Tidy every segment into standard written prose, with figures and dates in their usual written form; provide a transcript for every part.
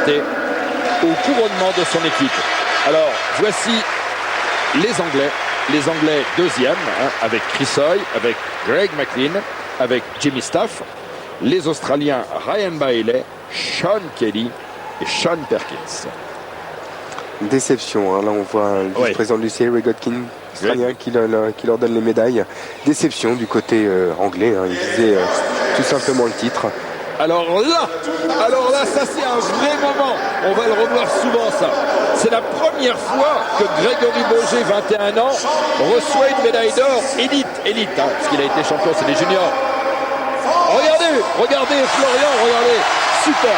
assister au couronnement de son équipe. Alors, voici les Anglais deuxième, avec Chris Hoy, avec Greg McLean, avec Jimmy Staff, les Australiens Ryan Bailey, Sean Kelly et Sean Perkins. Déception, hein. Là on voit le vice-président du CA, Ray Godkin, australien, qui leur donne les médailles. Déception du côté anglais, hein. Il disait tout simplement le titre. Alors là, ça c'est un vrai moment. On va le revoir souvent, ça. C'est la première fois que Grégory Boger, 21 ans, reçoit une médaille d'or élite, hein, parce qu'il a été champion, c'est les juniors. Regardez Florian, regardez, super.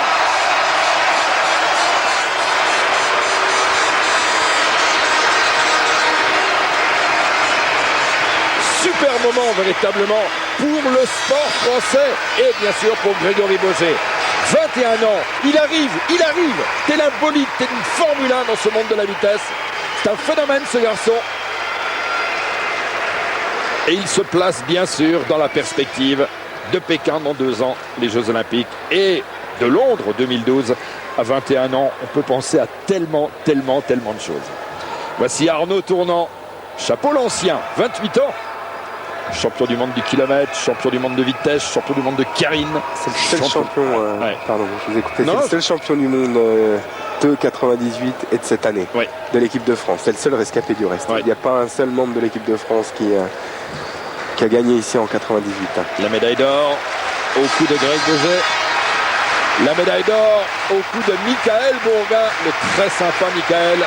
Super moment véritablement pour le sport français et bien sûr pour Grégory Boger. 21 ans, il arrive, tel un bolide, tel une Formule 1 dans ce monde de la vitesse. C'est un phénomène ce garçon. Et il se place bien sûr dans la perspective de Pékin dans 2 ans, les Jeux Olympiques, et de Londres 2012. À 21 ans, on peut penser à tellement de choses. Voici Arnaud Tournant, chapeau l'ancien, 28 ans. Champion du monde du kilomètre, champion du monde de vitesse, champion du monde de carine. C'est le seul champion, pardon, je vous écoutais. C'est le seul champion du monde de 98 et de cette année, de l'équipe de France. C'est le seul rescapé du reste. Il n'y a pas un seul membre de l'équipe de France qui a gagné ici en 98. La médaille d'or au coup de Greg Boger. La médaille d'or au coup de Michael Bourgain, le très sympa Michael.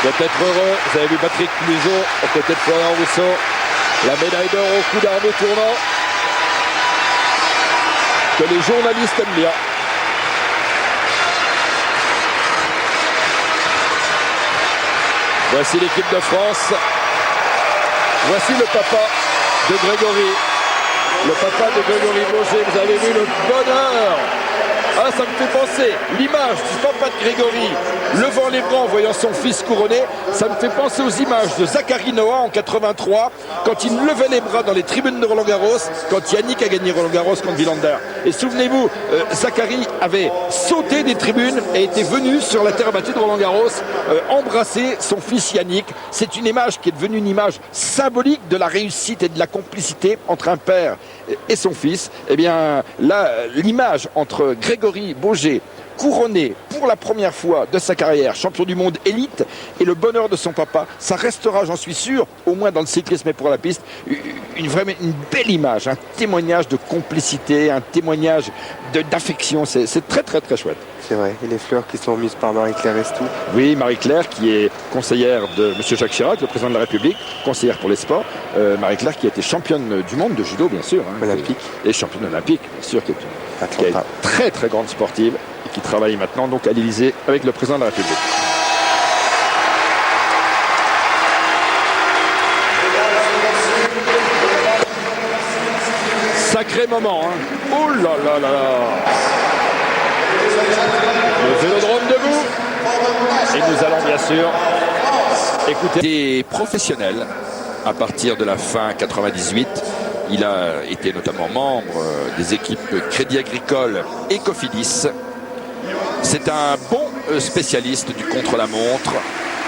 Doit être heureux. Vous avez vu Patrick Cluzot aux côtés de Florian Rousseau. La médaille d'or au coup d'Arnaud Tournant, que les journalistes aiment bien. Voici l'équipe de France. Voici le papa de Grégory. Le papa de Grégory Boger. Vous avez vu le bonheur. Ah, ça me fait penser, l'image du papa de Grégory levant les bras en voyant son fils couronné, ça me fait penser aux images de Zachary Noah en 83, quand il levait les bras dans les tribunes de Roland-Garros, quand Yannick a gagné Roland-Garros contre Villander. Et souvenez-vous, Zachary avait sauté des tribunes et était venu sur la terre battue de Roland-Garros embrasser son fils Yannick. C'est une image qui est devenue une image symbolique de la réussite et de la complicité entre un père et son fils. Eh bien, là, l'image entre Grégory Boger, couronné pour la première fois de sa carrière, champion du monde élite, et le bonheur de son papa, ça restera, j'en suis sûr, au moins dans le cyclisme et pour la piste, une belle image, un témoignage de complicité, un témoignage d'affection. C'est très chouette. C'est vrai, et les fleurs qui sont remises par Marie-Claire Estou. Oui, Marie-Claire qui est conseillère de M. Jacques Chirac, le président de la République, conseillère pour les sports. Marie-Claire qui a été championne du monde de judo, bien sûr. Olympique. Et championne olympique, bien sûr, qui est une très grande sportive et qui travaille maintenant donc à l'Élysée avec le président de la République. Sacré moment, hein. Oh là là là là. Le vélodrome debout. Et nous allons bien sûr écouter des professionnels à partir de la fin 98. Il a été notamment membre des équipes Crédit Agricole et Cofidis. C'est un bon spécialiste du contre-la-montre,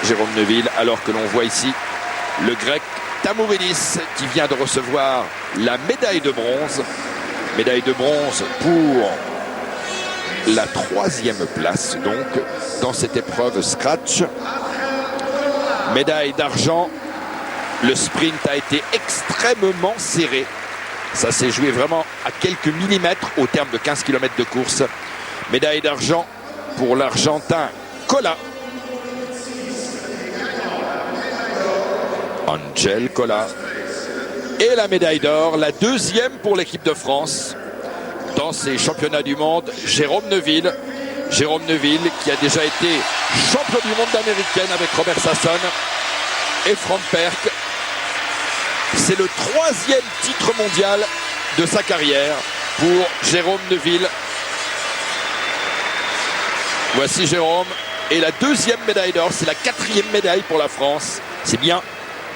Jérôme Neuville, alors que l'on voit ici le grec Tamouridis qui vient de recevoir la médaille de bronze. Médaille de bronze pour la 3e place donc dans cette épreuve scratch. Médaille d'argent. Le sprint a été extrêmement serré. Ça s'est joué vraiment à quelques millimètres au terme de 15 km de course. Médaille d'argent pour l'Argentin Cola. Angel Cola. Et la médaille d'or, la 2e pour l'équipe de France dans ces championnats du monde, Jérôme Neuville. Jérôme Neuville qui a déjà été champion du monde américaine avec Robert Sasson et Frank Perk. C'est le 3e titre mondial de sa carrière pour Jérôme Neuville. Voici Jérôme. Et la 2e médaille d'or, c'est la 4e médaille pour la France. C'est bien,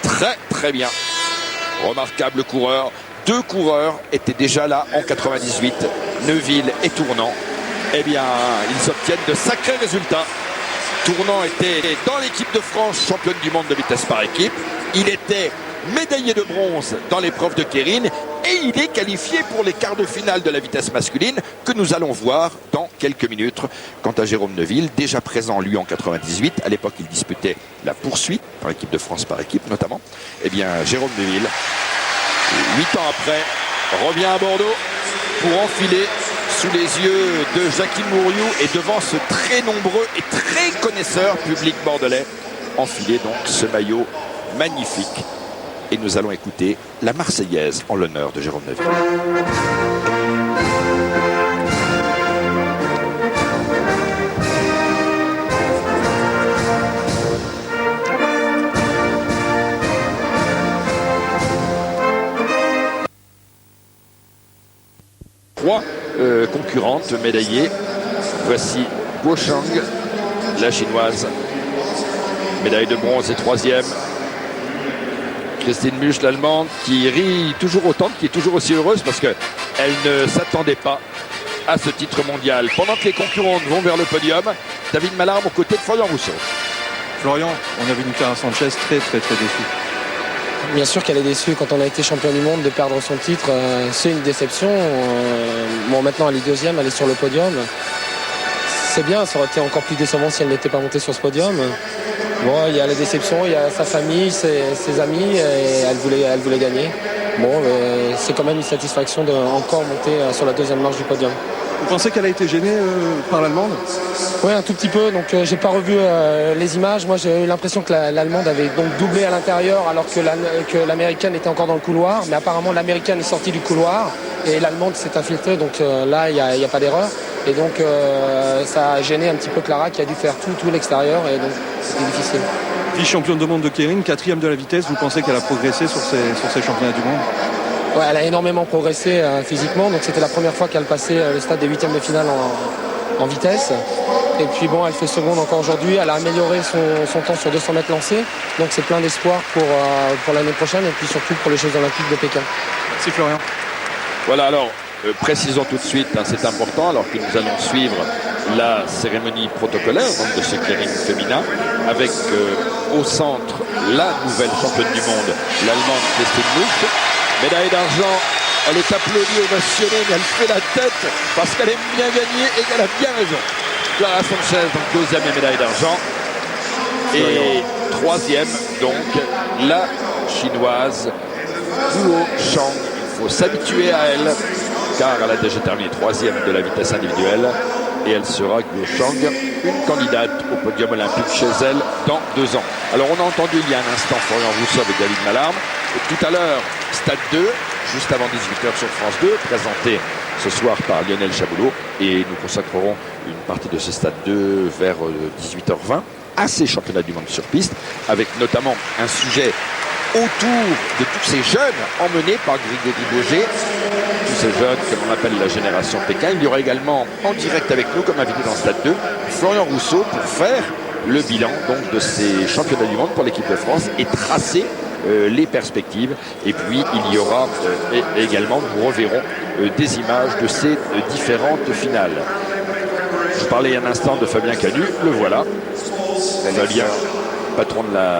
très bien. Remarquable coureur. 2 coureurs étaient déjà là en 98, Neuville et Tournant. eh bien, ils obtiennent de sacrés résultats. Tournant était dans l'équipe de France championne du monde de vitesse par équipe. Il était médaillé de bronze dans l'épreuve de Keirin et il est qualifié pour les quarts de finale de la vitesse masculine que nous allons voir dans quelques minutes. Quant à Jérôme Neuville, déjà présent lui en 98, à l'époque il disputait la poursuite dans l'équipe de France par équipe notamment, eh bien Jérôme Neuville, 8 ans après, revient à Bordeaux pour enfiler sous les yeux de Jackie Mouriou et devant ce très nombreux et très connaisseur public bordelais, enfiler donc ce maillot magnifique. Et nous allons écouter la Marseillaise en l'honneur de Jérôme Neuville. Trois concurrentes médaillées. Voici Guo Shang, la chinoise, médaille de bronze et 3e. Christine Musch, l'Allemande, qui rit toujours autant, qui est toujours aussi heureuse parce qu'elle ne s'attendait pas à ce titre mondial. Pendant que les concurrentes vont vers le podium, David Malarme aux côtés de Florian Rousseau. Florian, on a vu Clara Sanchez très déçue. Bien sûr qu'elle est déçue quand on a été champion du monde de perdre son titre. C'est une déception. Bon, maintenant elle est 2e, elle est sur le podium. C'est bien, ça aurait été encore plus décevant si elle n'était pas montée sur ce podium. Bon, il y a la déception, il y a sa famille, ses amis, et elle voulait gagner. Bon, c'est quand même une satisfaction d'encore monter sur la 2e marche du podium. Vous pensez qu'elle a été gênée par l'Allemande? Oui, un tout petit peu. Donc, j'ai pas revu les images. Moi, j'ai eu l'impression que l'Allemande avait donc doublé à l'intérieur, alors que l'Américaine était encore dans le couloir. Mais apparemment, l'Américaine est sortie du couloir et l'Allemande s'est infiltrée. Donc là, il n'y a pas d'erreur. Et donc, ça a gêné un petit peu Clara, qui a dû faire tout l'extérieur. Et donc, c'était difficile. Vice-championne du monde de Keirin, 4e de la vitesse. Vous pensez qu'elle a progressé sur ces championnats du monde? Ouais, elle a énormément progressé physiquement, donc c'était la première fois qu'elle passait le stade des 8e de finale en vitesse. Et puis bon, elle fait seconde encore aujourd'hui, elle a amélioré son temps sur 200 mètres lancés, donc c'est plein d'espoir pour l'année prochaine et puis surtout pour les Jeux Olympiques de Pékin. Merci Florian. Voilà, alors précisons tout de suite, c'est important, alors que nous allons suivre la cérémonie protocolaire donc de ce Keirin féminin, avec au centre la nouvelle championne du monde, l'Allemande Christine Musch. Médaille d'argent, elle est applaudie, ovationnée, mais elle fait la tête parce qu'elle aime bien gagner et qu'elle a bien raison. Clara Sanchez, donc 2e médaille d'argent. Et 3e, donc, la chinoise Guo Shang. Il faut s'habituer à elle, car elle a déjà terminé 3e de la vitesse individuelle. Et elle sera, Guo Shang, une candidate au podium olympique chez elle dans 2 ans. Alors on a entendu il y a un instant Florian Rousseau avec David Malarme. Et tout à l'heure, Stade 2, juste avant 18h sur France 2, présenté ce soir par Lionel Chaboulot. Et nous consacrerons une partie de ce Stade 2 vers 18h20 à ces championnats du monde sur piste, avec notamment un sujet autour de tous ces jeunes emmenés par Grégory Boger, tous ces jeunes que l'on appelle la génération Pékin. Il y aura également en direct avec nous, comme invité dans Stade 2, Florian Rousseau pour faire le bilan donc, de ces championnats du monde pour l'équipe de France et tracer les perspectives. Et puis il y aura également, nous reverrons des images de ces différentes finales. Je parlais un instant de Fabien Canu, le voilà. Fabien, patron de la